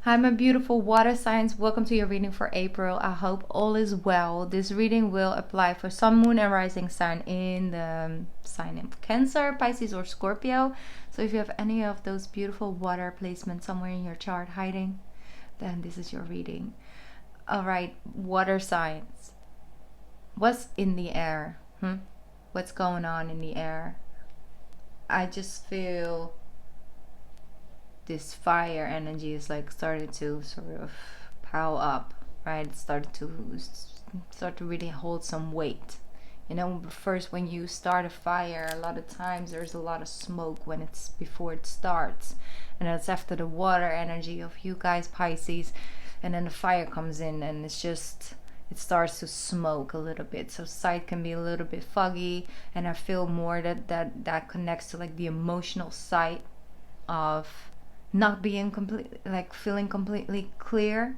Hi, my beautiful water signs. Welcome to your reading for April. I hope all is well. This reading will apply for sun, moon, and rising sign in the sign of Cancer, Pisces, or Scorpio. So if you have any of those beautiful water placements somewhere in your chart hiding, then this is your reading. All right, water signs. What's in the air? What's going on in the air? I just feel this fire energy is like started to sort of pile up, right? It started to really hold some weight. You know, first when you start a fire, a lot of times there's a lot of smoke when it's before it starts, and that's after the water energy of you guys, Pisces, and then the fire comes in, and it's just, it starts to smoke a little bit, so sight can be a little bit foggy. And I feel more that connects to like the emotional side of not being completely, like feeling completely clear.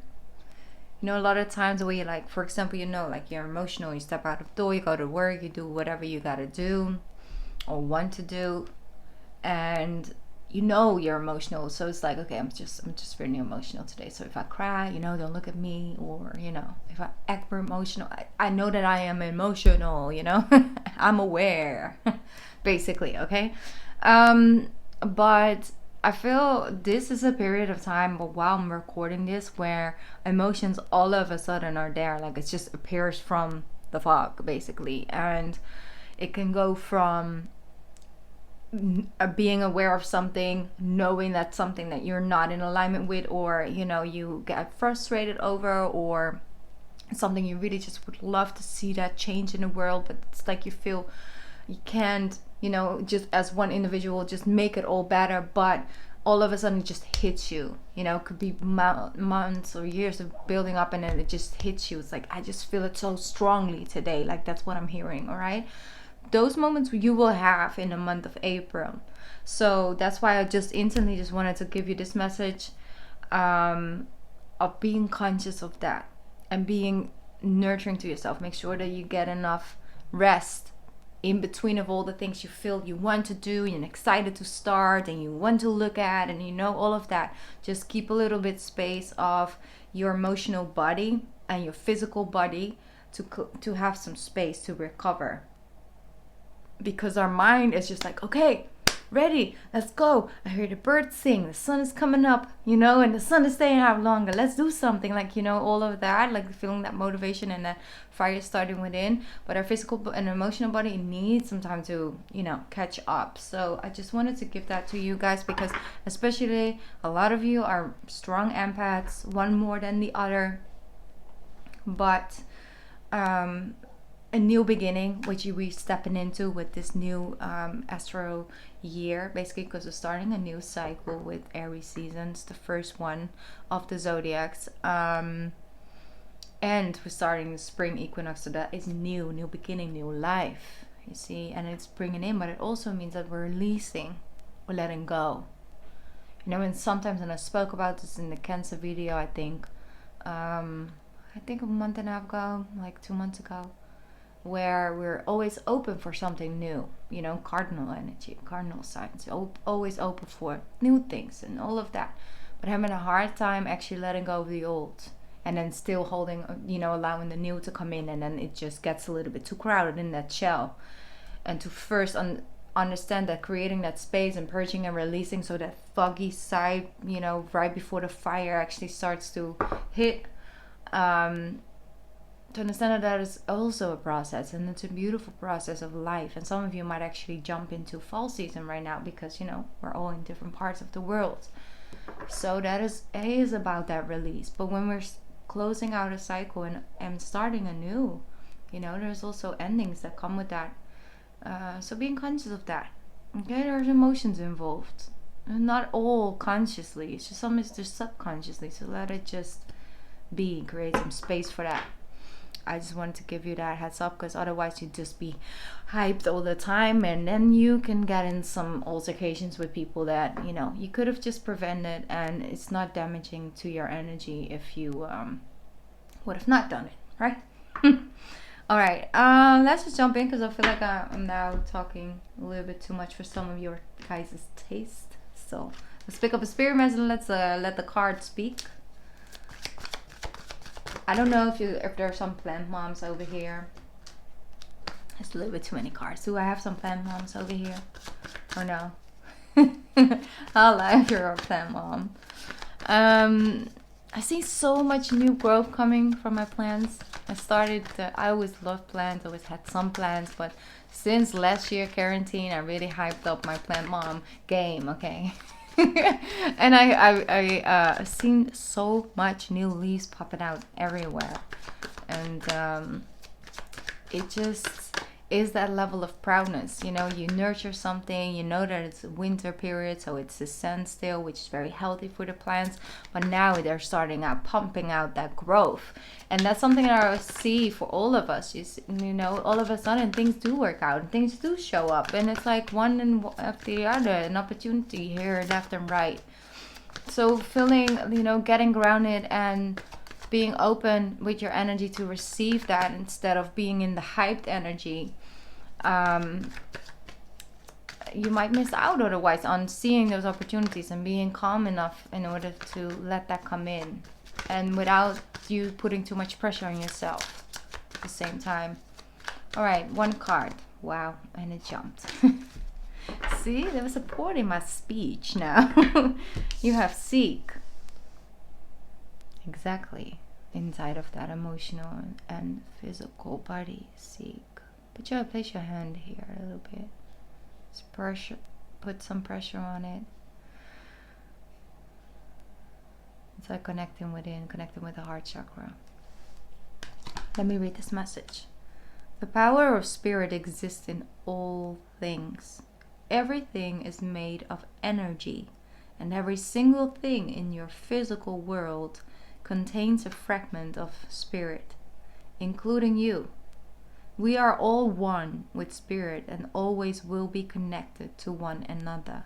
You know, a lot of times where you, like, for example, you know, like you're emotional, you step out of the door, you go to work, you do whatever you gotta do or want to do, and you know you're emotional, so it's like, okay, I'm just really emotional today, so if I cry, you know, don't look at me. Or, you know, if I act more emotional, I know that I am emotional, you know. I'm aware basically, okay. But I feel this is a period of time, but while I'm recording this, where emotions all of a sudden are there, like it just appears from the fog basically. And it can go from being aware of something, knowing that's something that you're not in alignment with, or, you know, you get frustrated over, or something you really just would love to see that change in the world, but it's like you feel you can't, you know, just as one individual just make it all better, but all of a sudden it just hits you. You know, it could be months or years of building up, and then it just hits you. It's like, I just feel it so strongly today. Like, that's what I'm hearing. All right, those moments you will have in the month of April. So that's why I just instantly just wanted to give you this message of being conscious of that and being nurturing to yourself. Make sure that you get enough rest in between of all the things you feel you want to do and excited to start and you want to look at, and you know, all of that. Just keep a little bit space of your emotional body and your physical body to have some space to recover, because our mind is just like, okay, ready, let's go. I hear the birds sing, the sun is coming up, you know, and the sun is staying out longer, let's do something, like, you know, all of that, like feeling that motivation and that fire starting within. But our physical and emotional body needs some time to, you know, catch up. So I just wanted to give that to you guys, because especially a lot of you are strong empaths, one more than the other. But a new beginning, which we're stepping into with this new astro year, basically, because we're starting a new cycle with Aries seasons, the first one of the zodiacs, and we're starting the spring equinox, so that is new beginning, new life, you see. And it's bringing in, but it also means that we're releasing, we're letting go, you know. And sometimes, and I spoke about this in the Cancer video, I think a month and a half ago, like 2 months ago, where we're always open for something new, you know, cardinal energy, cardinal signs, always open for new things and all of that, but having a hard time actually letting go of the old, and then still holding, you know, allowing the new to come in, and then it just gets a little bit too crowded in that shell. And to first understand that creating that space and purging and releasing, so that foggy side, you know, right before the fire actually starts to hit, to understand that is also a process, and it's a beautiful process of life. And some of you might actually jump into fall season right now, because, you know, we're all in different parts of the world. So that is about that release. But when we're closing out a cycle and starting anew, you know, there's also endings that come with that. So being conscious of that. Okay, there's emotions involved, and not all consciously, it's just some is just subconsciously, so let it just be, create some space for that. I just wanted to give you that heads up, because otherwise you'd just be hyped all the time, and then you can get in some altercations with people that, you know, you could have just prevented, and it's not damaging to your energy if you would have not done it, right? All right, let's just jump in, because I feel like I'm now talking a little bit too much for some of your guys' taste. So let's pick up a spirit message and let's let the cards speak. I don't know if there are some plant moms over here. It's a little bit too many cards. Do I have some plant moms over here? Or no? I'll lie if you're a plant mom. I see so much new growth coming from my plants. I always loved plants, always had some plants, but since last year quarantine, I really hyped up my plant mom game, okay? And I've seen so much new leaves popping out everywhere. And it just is that level of proudness. You know, you nurture something, you know that it's a winter period, so it's a standstill, which is very healthy for the plants, but now they're starting out pumping out that growth. And that's something that I see for all of us. You know, all of a sudden things do work out and things do show up, and it's like one and after the other, an opportunity here, left and right. So feeling, you know, getting grounded and being open with your energy to receive that instead of being in the hyped energy. You might miss out otherwise on seeing those opportunities and being calm enough in order to let that come in, and without you putting too much pressure on yourself at the same time. All right, one card. Wow, and it jumped. See, there was support in my speech now. You have seek. Exactly. Inside of that emotional and physical body, seek. But you place your hand here a little bit. Just pressure, put some pressure on it. It's like connecting within, connecting with the heart chakra. Let me read this message. The power of spirit exists in all things. Everything is made of energy, and every single thing in your physical world contains a fragment of spirit, including you. We are all one with spirit and always will be connected to one another.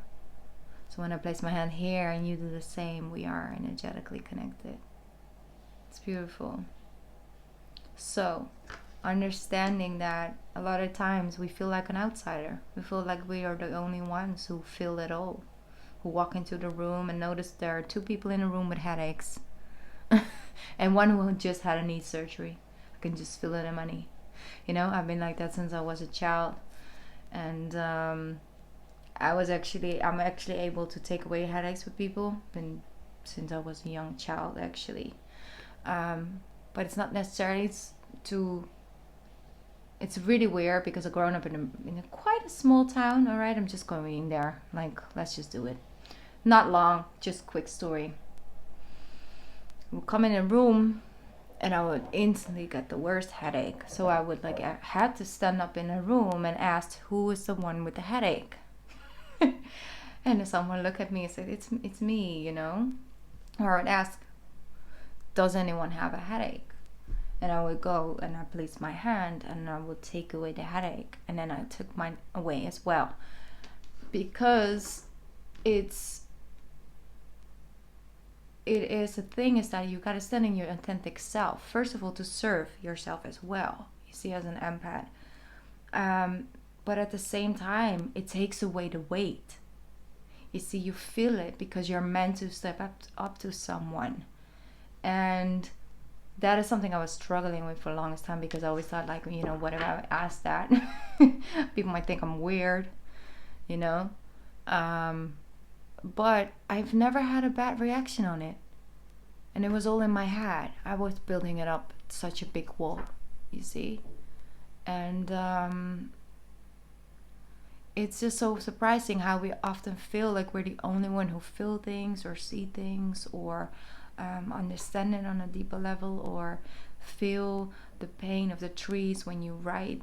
So when I place my hand here and you do the same, we are energetically connected. It's beautiful. So, understanding that a lot of times we feel like an outsider. We feel like we are the only ones who feel it all. Who walk into the room and notice there are 2 people in a room with headaches. And one who just had a knee surgery. I can just feel it in my knee. You know, I've been like that since I was a child. And I'm actually able to take away headaches with people. Been since I was a young child, actually. But it's not necessarily it's really weird because I've grown up in a quite a small town. All right, I'm just going there. Like, let's just do it. Not long, just quick story. We'll come in a room and I would instantly get the worst headache. So I would I had to stand up in a room and ask who is the one with the headache. And someone looked at me and said, it's me, you know. Or I would ask, does anyone have a headache? And I would go and I place my hand and I would take away the headache. And then I took mine away as well. Because it is the thing is that you got to stand in your authentic self. First of all, to serve yourself as well. You see, as an empath. But at the same time, it takes away the weight. You see, you feel it because you're meant to step up to someone. And that is something I was struggling with for the longest time, because I always thought, like, you know, what if I ask that? People might think I'm weird, you know. But I've never had a bad reaction on it. And it was all in my head. I was building it up such a big wall, you see. And it's just so surprising how we often feel like we're the only one who feel things or see things or understand it on a deeper level, or feel the pain of the trees when you ride,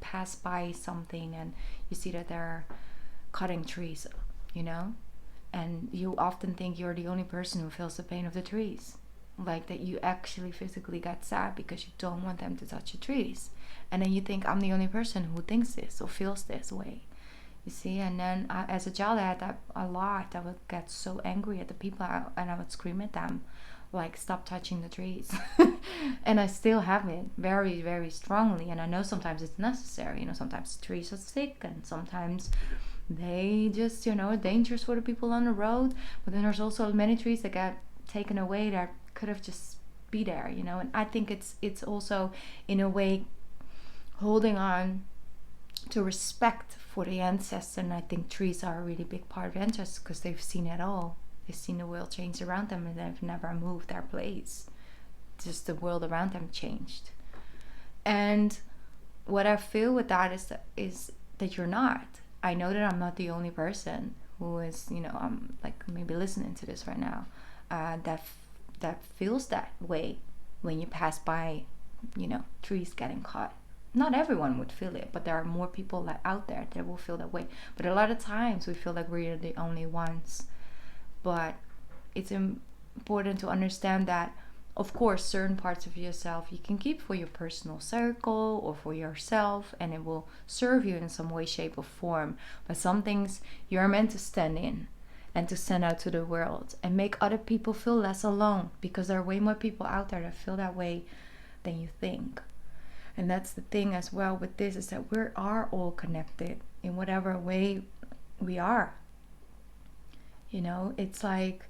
pass by something and you see that they're cutting trees, you know, and you often think you're the only person who feels the pain of the trees, like that you actually physically got sad because you don't want them to touch the trees, and then you think I'm the only person who thinks this or feels this way, you see. And then as a child I had that a lot. I would get so angry at the people and I would scream at them, like, stop touching the trees. And I still have it very, very strongly, and I know sometimes it's necessary, you know, sometimes trees are sick and sometimes they just, you know, are dangerous for the people on the road. But then there's also many trees that get taken away that could have just be there, you know. And I think it's also in a way holding on to respect for the ancestors. And I think trees are a really big part of ancestors because they've seen it all. They've seen the world change around them and they've never moved their place. Just the world around them changed. And what I feel with that is that you're not. I know that I'm not the only person who is, you know, like maybe listening to this right now, that feels that way when you pass by, you know, trees getting cut. Not everyone would feel it, but there are more people out there that will feel that way. But a lot of times we feel like we're the only ones. But it's important to understand that, of course, certain parts of yourself you can keep for your personal circle or for yourself, and it will serve you in some way, shape, or form. But some things you're meant to stand in and to send out to the world and make other people feel less alone, because there are way more people out there that feel that way than you think. And that's the thing as well with this, is that we are all connected in whatever way we are. You know, it's like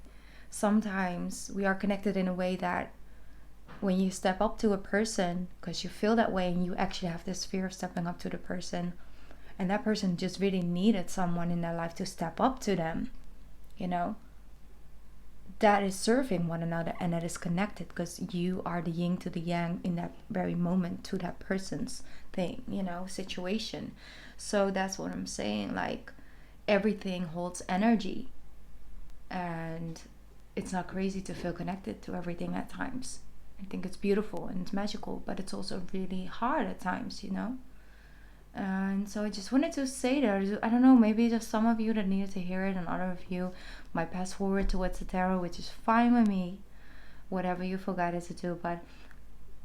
sometimes we are connected in a way that when you step up to a person because you feel that way and you actually have this fear of stepping up to the person, and that person just really needed someone in their life to step up to them, you know, that is serving one another and that is connected because you are the yin to the yang in that very moment to that person's thing, you know, situation. So that's what I'm saying, like everything holds energy, and it's not crazy to feel connected to everything at times. I think it's beautiful and it's magical, but it's also really hard at times, you know. And so I just wanted to say that, I don't know, maybe just some of you that needed to hear it, and other of you might pass forward towards the tarot, which is fine with me, whatever you feel guided to do. But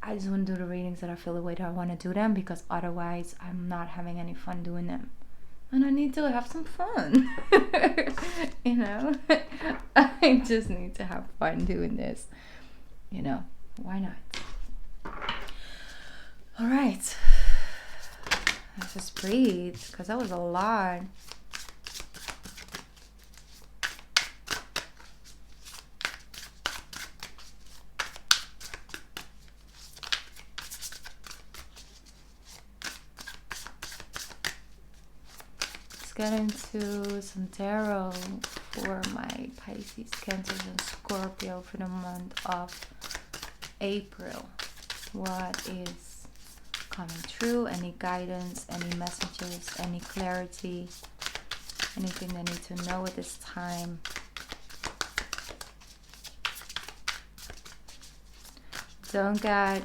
I just want to do the readings that I feel the way that I want to do them, because otherwise I'm not having any fun doing them. And I need to have some fun. You know, I just need to have fun doing this, you know. Why not? All right, let's just breathe, because that was a lot. Let's get into some tarot for my Pisces, Cancer, and Scorpio for the month of April. What is coming true? Any guidance, any messages, any clarity, anything they need to know at this time? Don't get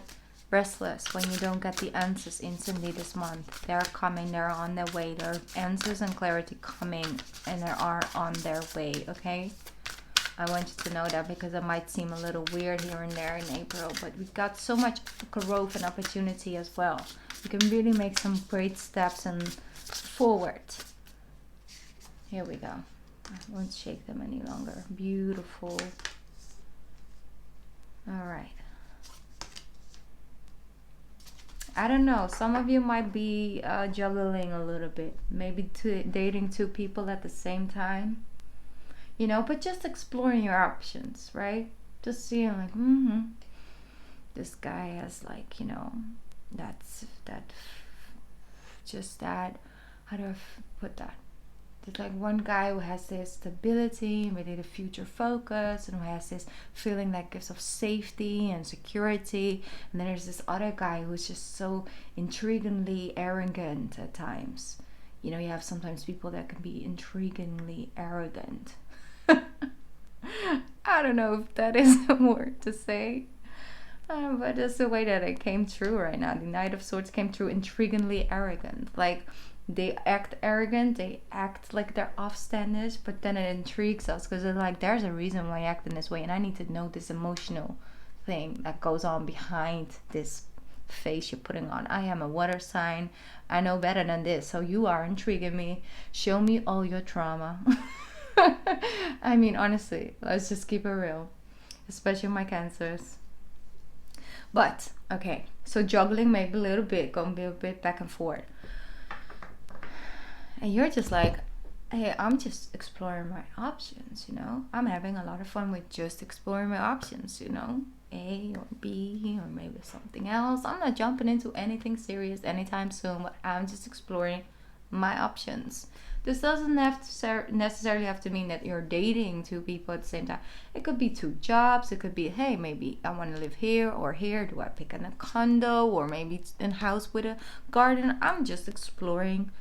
restless when you don't get the answers instantly this month. They're coming, they're on their way. There are answers and clarity coming, and they are on their way, okay? I want you to know that, because it might seem a little weird here and there in April, but we've got so much growth and opportunity as well. We can really make some great steps and forward. Here we go. I won't shake them any longer. Beautiful. All right. I don't know. Some of you might be juggling a little bit. Maybe dating two people at the same time. You know, but just exploring your options, right? Just seeing like, this guy has like, you know, how do I put that? There's like one guy who has this stability, really the future focus, and who has this feeling that gives of safety and security. And then there's this other guy who's just so intriguingly arrogant at times. You know, you have sometimes people that can be intriguingly arrogant. I don't know if that is a word to say, but that's the way that it came true right now. The Knight of Swords came through, intriguingly arrogant. Like, they act arrogant, they act like they're offstanders, but then it intrigues us because it's like, there's a reason why I act in this way, and I need to know this emotional thing that goes on behind this face you're putting on. I am a water sign. I know better than this, so you are intriguing me. Show me all your trauma. I mean, honestly, let's just keep it real, especially my Cancers. But okay, so juggling maybe a little bit, gonna be a bit back and forth, and you're just like, hey, I'm just exploring my options, I'm having a lot of fun with just exploring my options, A or B or maybe something else. I'm not jumping into anything serious anytime soon, but I'm just exploring my options. This doesn't necessarily have to mean that you're dating two people at the same time. It could be two jobs. It could be, hey, maybe I want to live here or here. Do I pick a condo or maybe a house with a garden? I'm just exploring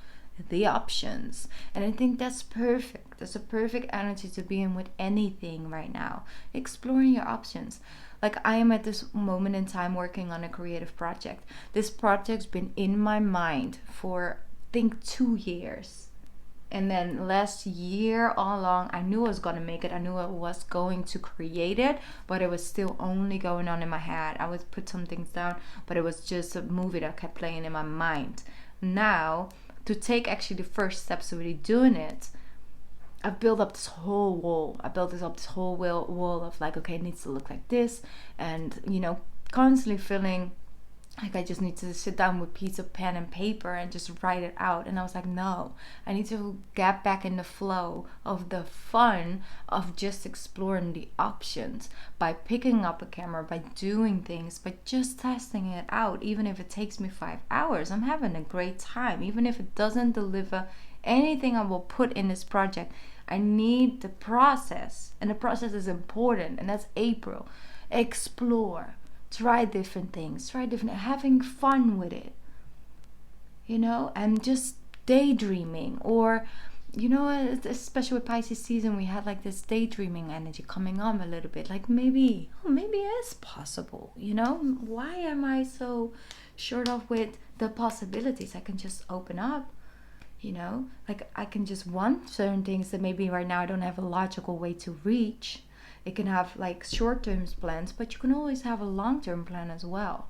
the options. And I think that's perfect. That's a perfect energy to be in with anything right now. Exploring your options. Like, I am at this moment in time working on a creative project. This project's been in my mind for, I think, 2 years. And then last year all along, I knew I was going to make it. I knew I was going to create it, but it was still only going on in my head. I would put some things down, but it was just a movie that kept playing in my mind. Now, to take actually the first steps to really doing it, I've built up this whole wall. I built this whole wall of like, okay, it needs to look like this. And, constantly feeling like I just need to sit down with piece of pen and paper and just write it out. And I was like, no, I need to get back in the flow of the fun of just exploring the options by picking up a camera, by doing things, by just testing it out. Even if it takes me 5 hours, I'm having a great time. Even if it doesn't deliver anything I will put in this project, I need the process. And the process is important. And that's April. Explore. Try different things, having fun with it, and just daydreaming. Or, especially with Pisces season, we had like this daydreaming energy coming on a little bit. Like maybe it is possible, Why am I so short off with the possibilities? I can just open up, like I can just want certain things that maybe right now I don't have a logical way to reach. It can have like short-term plans, but you can always have a long-term plan as well.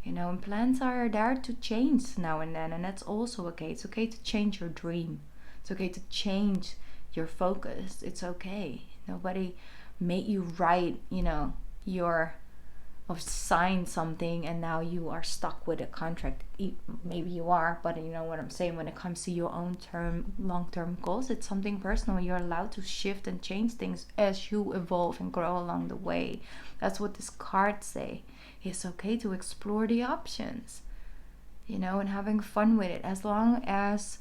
And plans are there to change now and then, and that's also okay. It's okay to change your dream. It's okay to change your focus. It's okay. Nobody made you write, or sign something and now you are stuck with a contract. Maybe you are, but you know what I'm saying, when it comes to your own long-term goals, it's something personal. You're allowed to shift and change things as you evolve and grow along the way. That's what this card say. It's okay to explore the options, and having fun with it, as long as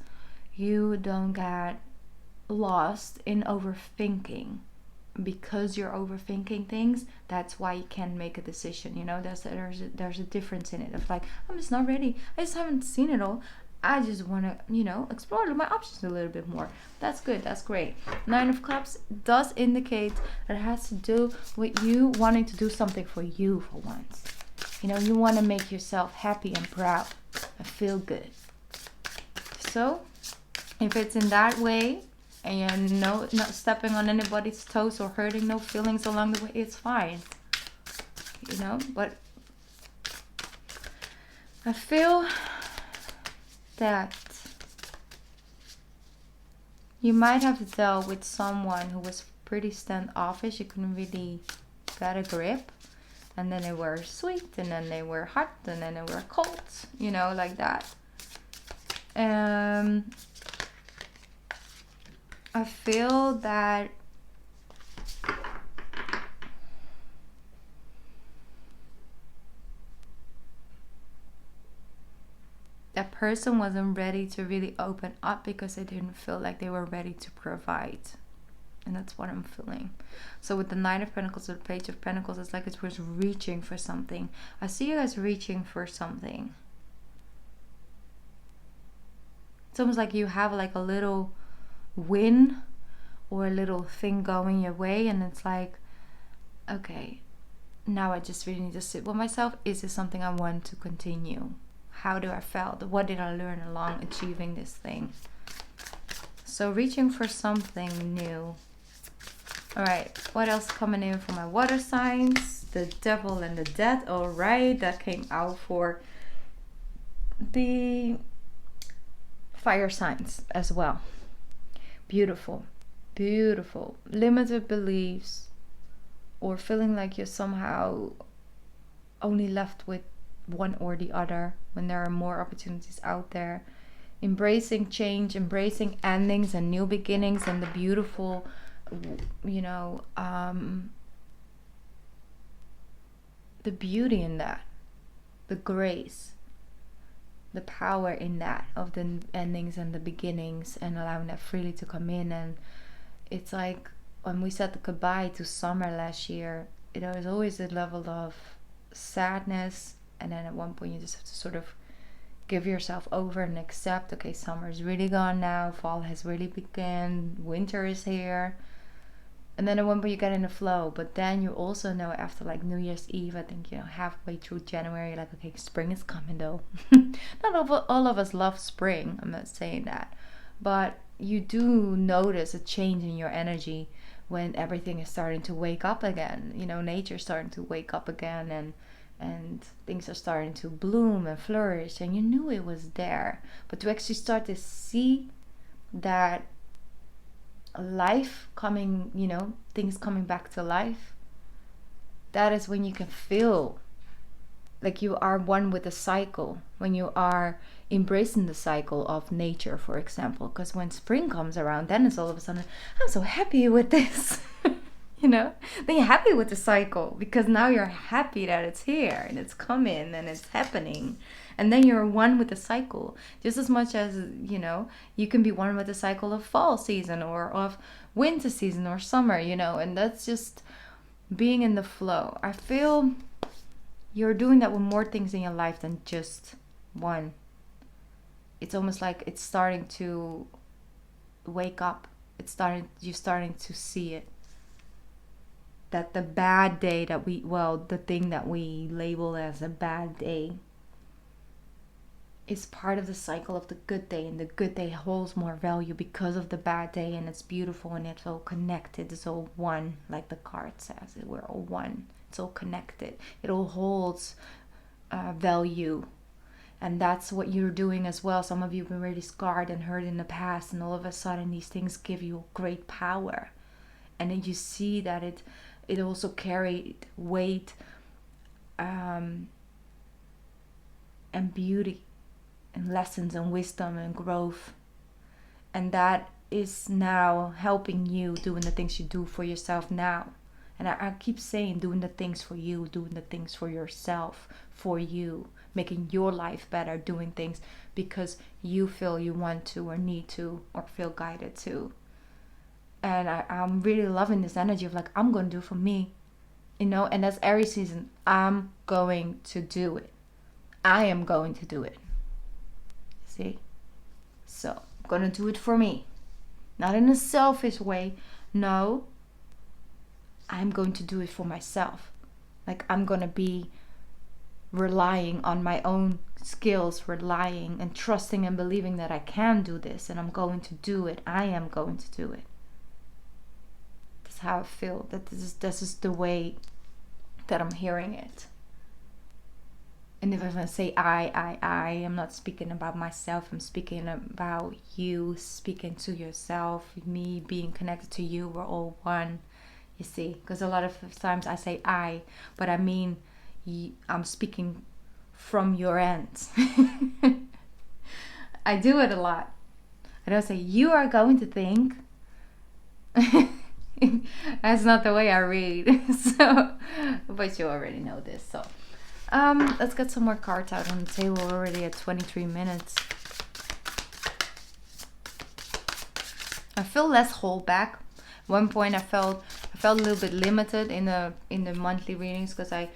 you don't get lost in overthinking. Because you're overthinking things, that's why you can't make a decision. There's a difference in it of like, I'm just not ready, I just haven't seen it all, I just want to explore my options a little bit more. That's good, that's great. 9 of Cups does indicate that it has to do with you wanting to do something for you for once. You want to make yourself happy and proud and feel good. So if it's in that way, and you're not stepping on anybody's toes or hurting no feelings along the way, it's fine. But I feel that you might have dealt with someone who was pretty standoffish. You couldn't really get a grip. And then they were sweet, and then they were hot, and then they were cold, like that. I feel that that person wasn't ready to really open up because they didn't feel like they were ready to provide. And that's what I'm feeling. So with the 9 of Pentacles, with the Page of Pentacles, it's like it was reaching for something. I see you guys reaching for something. It's almost like you have like a little win or a little thing going your way, and it's like, okay, now I just really need to sit with myself. Is this something I want to continue? How do I felt? What did I learn along achieving this thing? So reaching for something new. All right, what else coming in for my water signs? The Devil and the Death. All right, that came out for the fire signs as well. Beautiful, beautiful. Limited beliefs, or feeling like you're somehow only left with one or the other when there are more opportunities out there. embracing change, embracing endings and new beginnings, and the beautiful, the beauty in that, the grace, the power in that, of the endings and the beginnings, and allowing that freely to come in. And it's like when we said goodbye to summer last year, there was always a level of sadness, and then at one point you just have to sort of give yourself over and accept, okay, summer is really gone now, fall has really begun, winter is here. And then at one point you get in the flow, but then you also know after like New Year's Eve, I think, halfway through January, like, okay, spring is coming though. Not all of us love spring, I'm not saying that, but you do notice a change in your energy when everything is starting to wake up again. Nature's starting to wake up again, and things are starting to bloom and flourish, and you knew it was there. But to actually start to see that life coming, things coming back to life, that is when you can feel like you are one with the cycle, when you are embracing the cycle of nature, for example. Because when spring comes around, then it's all of a sudden, I'm so happy with this. Then you're happy with the cycle, because now you're happy that it's here and it's coming and it's happening. And then you're one with the cycle, just as much as, you can be one with the cycle of fall season or of winter season or summer, and that's just being in the flow. I feel you're doing that with more things in your life than just one. It's almost like it's starting to wake up. You're starting to see it. That the bad day the thing that we label as a bad day is part of the cycle of the good day, and the good day holds more value because of the bad day, and it's beautiful, and it's all connected, it's all one, like the card says, we're all one, it's all connected, it all holds value. And that's what you're doing as well. Some of you have been really scarred and hurt in the past, and all of a sudden these things give you great power, and then you see that it also carried weight and beauty and lessons and wisdom and growth. And that is now helping you doing the things you do for yourself now. And I keep saying doing the things for you, doing the things for yourself, for you, making your life better, doing things because you feel you want to or need to or feel guided to. And I'm really loving this energy of like, I'm going to do it for me, and that's Aries season. I'm going to do it. I am going to do it. See? So I'm going to do it for me. Not in a selfish way. No. I'm going to do it for myself. Like, I'm going to be relying on my own skills, relying and trusting and believing that I can do this, and I'm going to do it. I am going to do it. That's how I feel. That this is the way that I'm hearing it. And if I say I'm not speaking about myself. I'm speaking about you, speaking to yourself, me being connected to you. We're all one, you see. Because a lot of times I say I, but I mean I'm speaking from your end. I do it a lot. I don't say you are going to think. That's not the way I read. So, but you already know this. So, let's get some more cards out on the table. We're already at 23 minutes. I feel less hold back. At one point, I felt a little bit limited in the monthly readings because I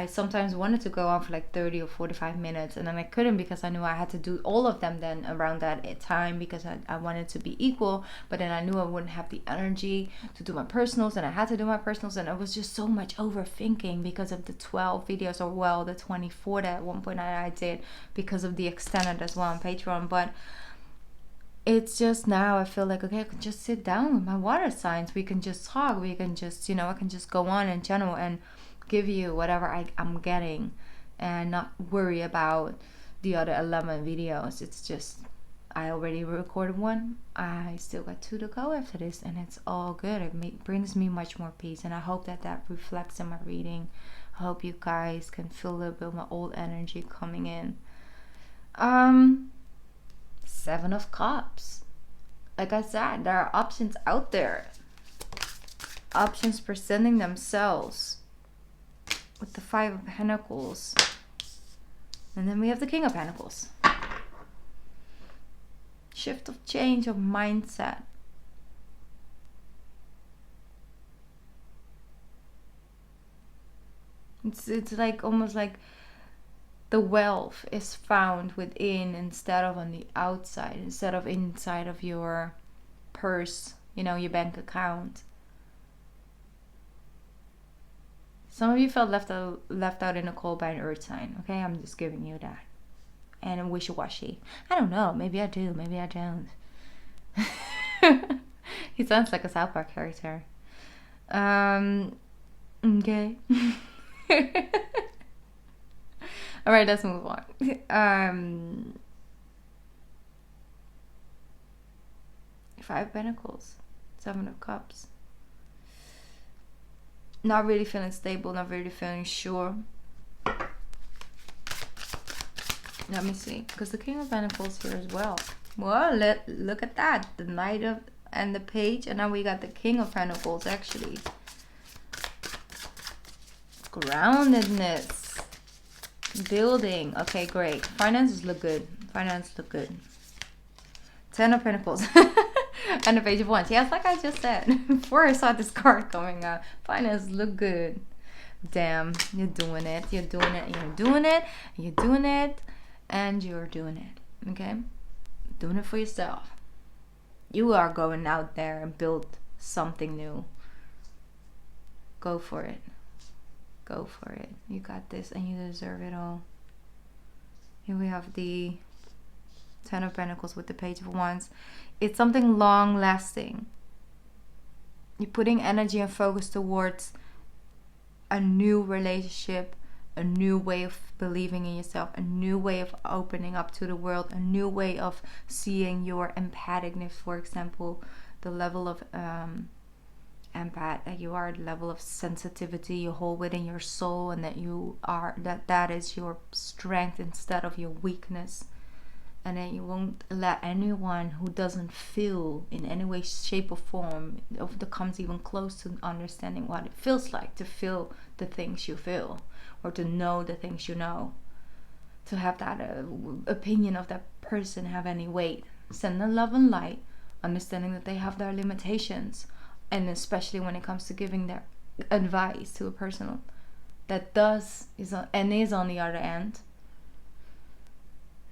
sometimes wanted to go on for like 30 or 45 minutes, and then I couldn't because I knew I had to do all of them then around that time because I wanted to be equal, but then I knew I wouldn't have the energy to do my personals, and I had to do my personals, and it was just so much overthinking because of the 12 videos, or well, the 24 that at one point I did because of the extended as well on Patreon. But it's just now I feel like, okay, I can just sit down with my water signs, we can just talk, we can just, I can just go on in general and give you whatever I'm getting and not worry about the other 11 videos. It's just, I already recorded one, I still got 2 to go after this, and it's all good. It brings me much more peace, and I hope that reflects in my reading. I hope you guys can feel a little bit of my old energy coming in. Seven of Cups. Like I said, there are options out there. Options presenting themselves with the Five of Pentacles. And then we have the King of Pentacles. Shift of change of mindset. It's like almost like the wealth is found within instead of on the outside, instead of inside of your purse, you know, your bank account. Some of you felt left out in the cold by an earth sign. Okay, I'm just giving you that. And wishy-washy. I don't know. Maybe I do. Maybe I don't. He sounds like a South Park character. Okay. All right, let's move on. Five of Pentacles, Seven of Cups. Not really feeling stable, not really feeling sure. Let me see, because the King of Pentacles here as well. Well, look at that, the Knight of and the Page, and now we got the King of Pentacles actually. Groundedness, building. Okay, great. Finances look good. Finance look good. Ten of Pentacles. And the Page of Wands. Yes, like I just said before I saw this card coming out. Finances look good. Damn, you're doing it. You're doing it. You're doing it. You're doing it. And you're doing it. Okay? Doing it for yourself. You are going out there and build something new. Go for it. Go for it. You got this and you deserve it all. Here we have the Ten of Pentacles with the Page of Wands. It's something long lasting. You're putting energy and focus towards a new relationship, a new way of believing in yourself, a new way of opening up to the world, a new way of seeing your empathicness, for example, the level of empath that you are, the level of sensitivity you hold within your soul, and that you are, that is your strength instead of your weakness. And then you won't let anyone who doesn't feel in any way, shape or form, that comes even close to understanding what it feels like to feel the things you feel, or to know the things you know, to have that opinion of that person have any weight. Send them love and light, understanding that they have their limitations, and especially when it comes to giving their advice to a person that is on the other end,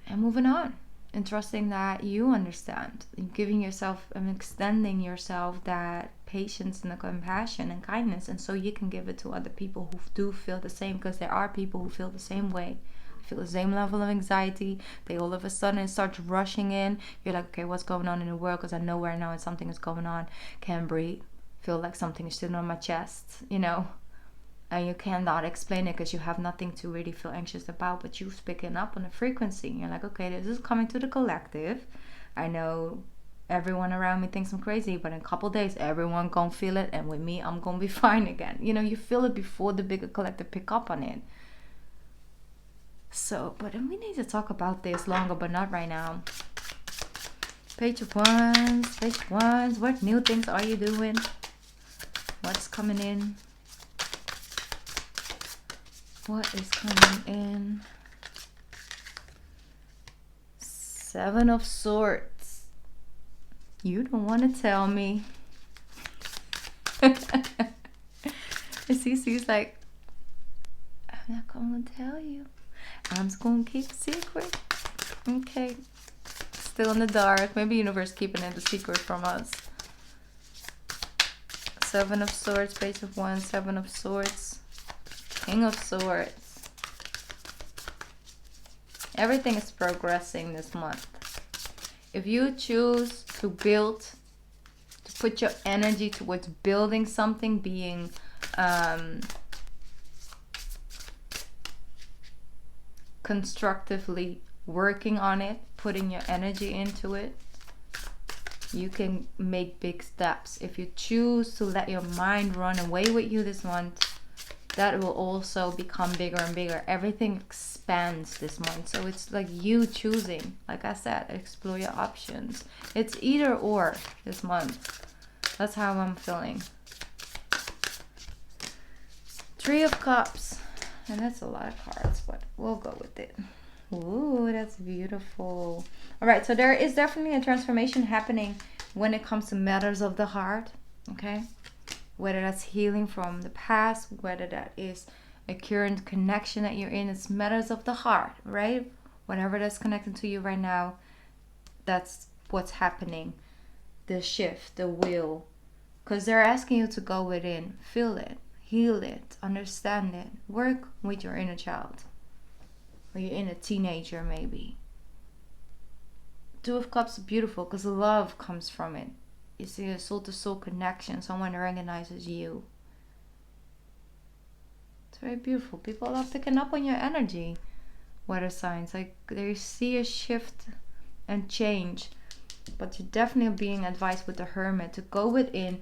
and moving on. And trusting that you understand, giving yourself and extending yourself that patience and the compassion and kindness, and so you can give it to other people who do feel the same, because there are people who feel the same way, feel the same level of anxiety. They all of a sudden start rushing in. You're like, okay, what's going on in the world? Because I know right now something is going on. Can't breathe. Feel like something is sitting on my chest, you know. And you cannot explain it because you have nothing to really feel anxious about, but you're picking up on a frequency. You're like, okay, this is coming to the collective. I know everyone around me thinks I'm crazy, but in a couple days, everyone gonna feel it, and with me, I'm gonna be fine again. You know, you feel it before the bigger collective pick up on it. So, but we need to talk about this longer, but not right now. Page of Wands, Page of Wands. What new things are you doing? What's coming in? What is coming in? Seven of Swords. You don't want to tell me. Cece's like, I'm not going to tell you. I'm just going to keep a secret. Okay. Still in the dark. Maybe universe keeping it a secret from us. Seven of Swords, Page of Wands, Seven of Swords. King of Swords. Everything is progressing this month. If you choose to build, to put your energy towards building something, being constructively working on it, putting your energy into it, you can make big steps. If you choose to let your mind run away with you this month, that will also become bigger and bigger. Everything expands this month. So it's like you choosing, like I said, explore your options. It's either or this month. That's how I'm feeling. 3 of Cups. And that's a lot of cards, but we'll go with it. Ooh, that's beautiful. All right, so there is definitely a transformation happening when it comes to matters of the heart, okay? Whether that's healing from the past, whether that is a current connection that you're in, it's matters of the heart, right? Whatever that's connected to you right now, that's what's happening. The shift, the will. Because they're asking you to go within, feel it, heal it, understand it, work with your inner child. Or your inner teenager, maybe. 2 of Cups is beautiful because love comes from it. You see a soul-to-soul connection. Someone recognizes you. It's very beautiful. People are picking up on your energy. Water signs. Like they see a shift and change. But you're definitely being advised with the Hermit to go within.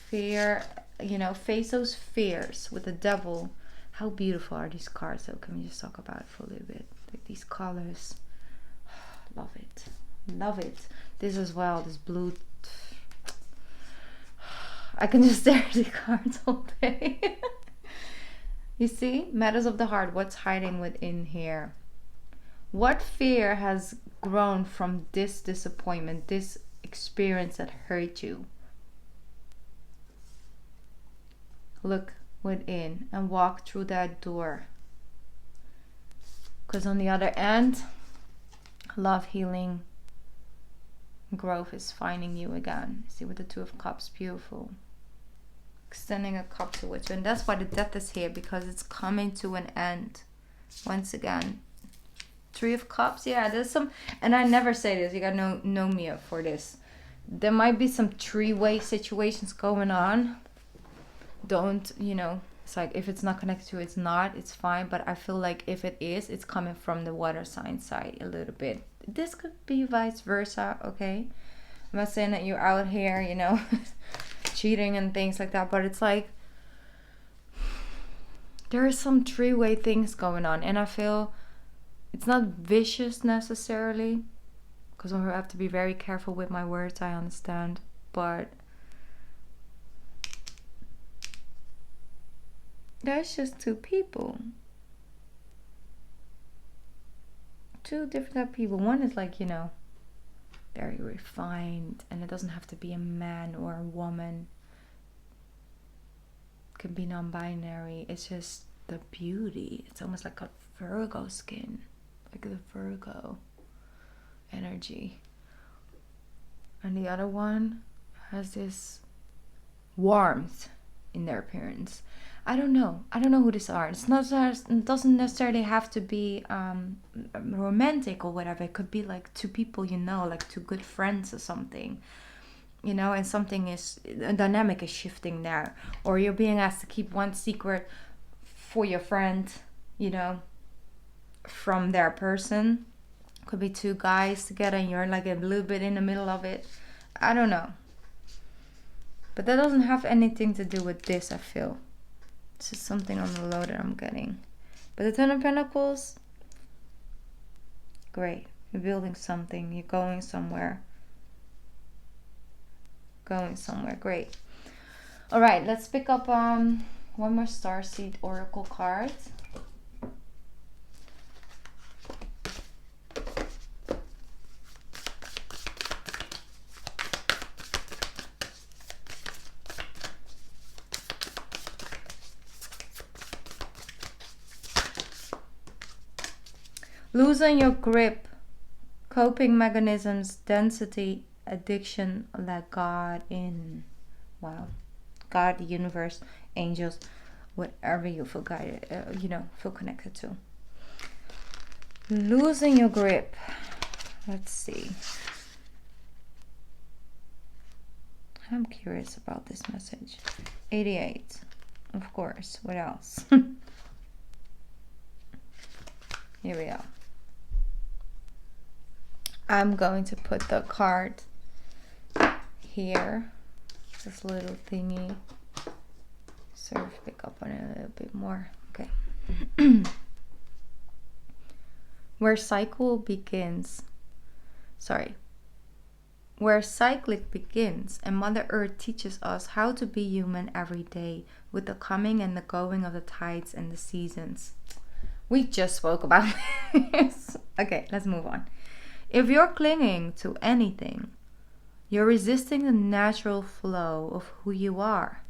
Fear, you know, face those fears with the Devil. How beautiful are these cards though? Can we just talk about it for a little bit? Like these colors. Love it. Love it. This as well. This blue. I can just stare at the cards all day. You see? Matters of the heart. What's hiding within here? What fear has grown from this disappointment, this experience that hurt you? Look within and walk through that door. Because on the other end, love, healing, growth is finding you again. See with the 2 of Cups, beautiful. Extending a cup towards you. And that's why the Death is here, because it's coming to an end. Once again. 3 of Cups, yeah, there's some, and I never say this, you gotta know me for this. There might be some 3-way situations going on. Don't, you know, it's like if it's not connected to it's not, it's fine. But I feel like if it is, it's coming from the water sign side a little bit. This could be vice versa, okay? I'm not saying that you're out here, you know, cheating and things like that. But it's like there are some 3-way things going on. And I feel it's not vicious necessarily. Because I have to be very careful with my words, I understand. But there's just 2 people. 2 different type of people. One is like, you know, very refined. And it doesn't have to be a man or a woman. It can be non-binary. It's just the beauty. It's almost like a Virgo skin. Like the Virgo energy. And the other one has this warmth in their appearance. I don't know who these are. It doesn't necessarily have to be romantic or whatever. It could be like 2 people, you know, like 2 good friends or something, you know, and something is, a dynamic is shifting there. Or you're being asked to keep one secret for your friend, you know, from their person. Could be 2 guys together and you're like a little bit in the middle of it. I don't know. But that doesn't have anything to do with this, I feel. It's just something on the low that I'm getting. But the 10 of Pentacles, great. You're building something. You're going somewhere. Going somewhere. Great. All right, let's pick up one more Starseed Oracle card. Loosen your grip, coping mechanisms, density, addiction, let God in. Wow. God, the universe, angels, whatever you feel guided, you know, feel connected to. Losing your grip. Let's see. I'm curious about this message. 88. Of course. What else? Here we are. I'm going to put the card here. This little thingy. Sort of pick up on it a little bit more. Okay. Where cycle begins. Sorry. Where cyclic begins, and Mother Earth teaches us how to be human every day with the coming and the going of the tides and the seasons. We just spoke about this. Okay, let's move on. If you're clinging to anything, you're resisting the natural flow of who you are.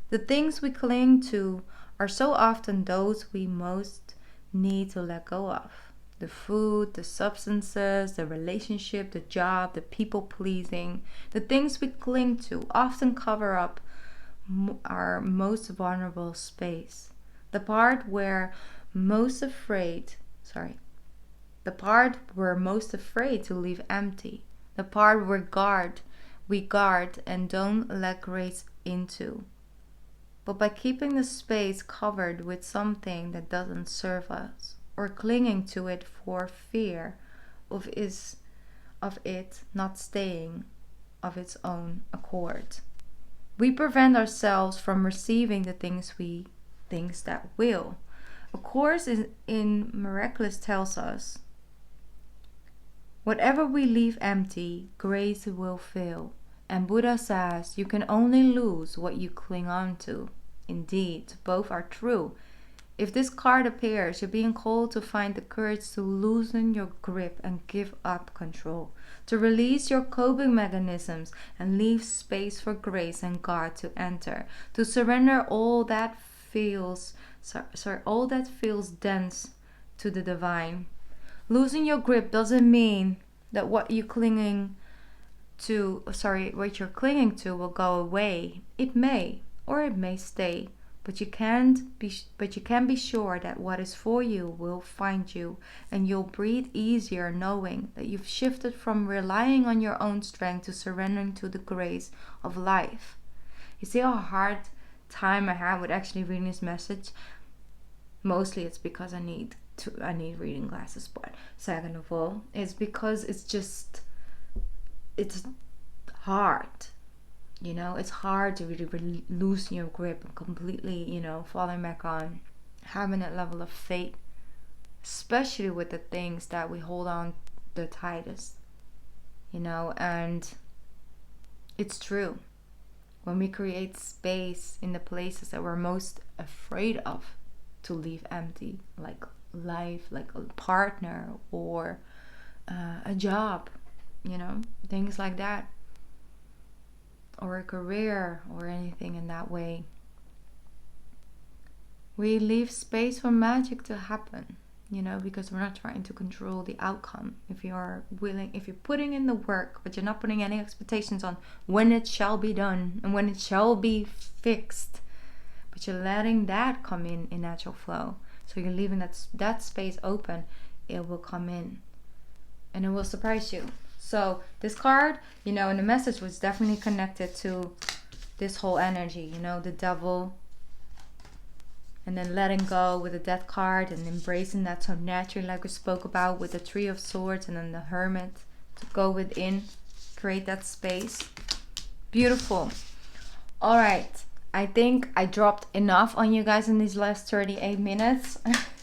The things we cling to are so often those we most need to let go of. The food, the substances, the relationship, the job, the people pleasing. The things we cling to often cover up our most vulnerable space. The part we're most afraid to leave empty. The part we guard and don't let grace into. But by keeping the space covered with something that doesn't serve us, or clinging to it for fear of it not staying of its own accord, we prevent ourselves from receiving the things that will. A course in Miraculous tells us, whatever we leave empty, grace will fill. And Buddha says, you can only lose what you cling on to. Indeed, both are true. If this card appears, you're being called to find the courage to loosen your grip and give up control, to release your coping mechanisms and leave space for grace and God to enter, to surrender all that feels dense to the divine. Losing your grip doesn't mean that what you're clinging to will go away. It may, or it may stay. But you can be sure that what is for you will find you, and you'll breathe easier knowing that you've shifted from relying on your own strength to surrendering to the grace of life. You see how hard time I have with actually reading this message? Mostly it's because I need reading glasses, but second of all, it's because it's hard. It's hard to really loosen your grip and completely, falling back on having that level of faith, especially with the things that we hold on the tightest, and it's true. When we create space in the places that we're most afraid of to leave empty, like life, like a partner or a job, things like that, or a career or anything in that way, we leave space for magic to happen, because we're not trying to control the outcome. If you're putting in the work, but you're not putting any expectations on when it shall be done and when it shall be fixed, but you're letting that come in natural flow. So you're leaving that space open, it will come in and it will surprise you. So this card, and the message was definitely connected to this whole energy, the devil, and then letting go with the Death card and embracing that so naturally, like we spoke about with the Three of Swords, and then the Hermit, to go within, create that space. Beautiful. All right, I think I dropped enough on you guys in these last 38 minutes.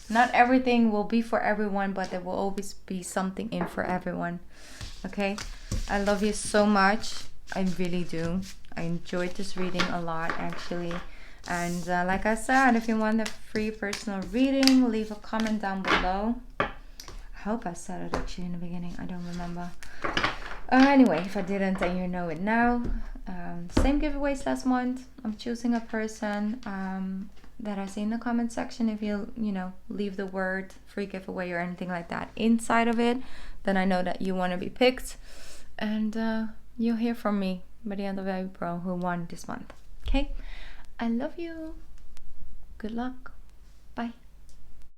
Not everything will be for everyone, but there will always be something in for everyone. Okay, I love you so much. I really do. I enjoyed this reading a lot, actually. And like I said, if you want a free personal reading, leave a comment down below. I hope I said it actually in the beginning. I don't remember. Anyway, if I didn't, then you know it now. Same giveaways last month. I'm choosing a person that I see in the comment section. If you leave the word free giveaway or anything like that inside of it, then I know that you want to be picked, and you'll hear from me by the end of April who won this month. Okay, I love you. Good luck. Bye.